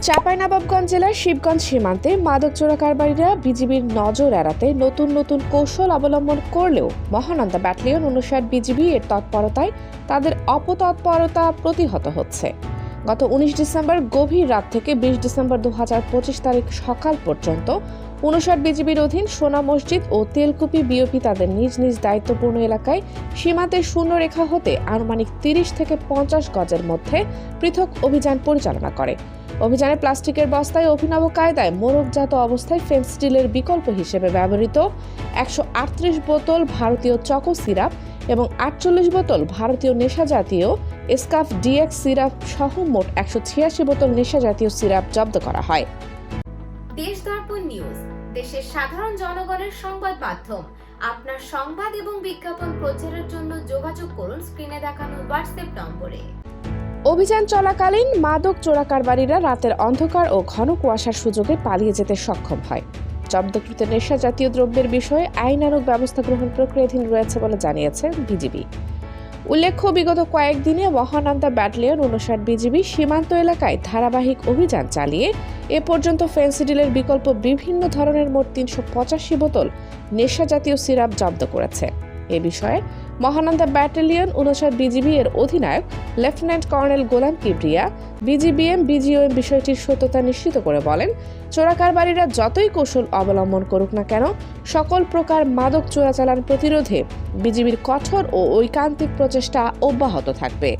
চাঁপাইনবাবগঞ্জ জেলার শিবগঞ্জ সীমান্তে মাদক চোরাকারবারিরা বিজিবির নজর এড়াতে নতুন নতুন কৌশল অবলম্বন করলেও মহানন্দা ব্যাটালিয়ন ৫৯ বিজিবি এর তৎপরতায় তাদের অপতৎপরতা প্রতিহত হচ্ছে। গত ১৯ ডিসেম্বর গভীর রাত থেকে ২০ ডিসেম্বর ২০২৫ তারিখ সকাল পর্যন্ত ৫৯ বিজিবির অধীন সোনা মসজিদ ও তেলকুপি বিওপি তাদের নিজ নিজ দায়িত্বপূর্ণ এলাকায় সীমান্তের শূন্যরেখা হতে আনুমানিক ৩০ থেকে ৫০ গজের মধ্যে পৃথক অভিযান পরিচালনা করে। অভিযানে প্লাস্টিকের বস্তায় অভিনব কায়দায় মোড়কজাত অবস্থায় ফেনসিডিলের বিকল্প হিসেবে ব্যবহৃত ১৩৮ বোতল ভারতীয় চকো সিরাপ এবং ৪৮ বোতল ভারতীয় নেশাজাতীয় এসকাফ ডিএক্স সিরাপ সহ মোট ১৮৬ বোতল নেশাজাতীয় সিরাপ জব্দ করা হয়। দেশ দর্পণ নিউজ, দেশের সাধারণ জনগণের সংবাদ মাধ্যম। আপনার সংবাদ এবং বিজ্ঞাপন প্রচারের জন্য যোগাযোগ করুন স্ক্রিনে দেখানো হোয়াটসঅ্যাপ নম্বরে। অভিযান চলাকালীন মাদক চোরাকারবারিরা রাতের অন্ধকার ও ঘন কুয়াশার সুযোগে পালিয়ে যেতে সক্ষম হয়। জব্দকৃত নেশা জাতীয় দ্রব্যের বিষয়ে আইনানুগ ব্যবস্থা গ্রহণ প্রক্রিয়াধীন রয়েছে বলে জানিয়েছে বিজিবি। উল্লেখ্য, বিগত কয়েকদিনে মহানন্দা ব্যাটালিয়ন ৫৯ বিজিবি সীমান্ত এলাকায় ধারাবাহিক অভিযান চালিয়ে এ পর্যন্ত ফেনসিডিলের বিকল্প বিভিন্ন ধরনের মোট ৩৮৫ বোতল নেশা জাতীয় সিরাপ জব্দ করেছে। এ বিষয়ে মহানন্দা ব্যাটালিয়ন ৫৯ বিজিবি এর অধিনায়ক লেফটেন্যান্ট কর্নেল গোলাম কিবরিয়া বিজিবিএম বিজিওএম বিষয়টির সত্যতা নিশ্চিত করে বলেন, চোরাকারবারিরা যতই কৌশল অবলম্বন করুক না কেন, সকল প্রকার মাদক চোরাচালান প্রতিরোধে বিজিবির কঠোর ও ঐকান্তিক প্রচেষ্টা অব্যাহত থাকবে।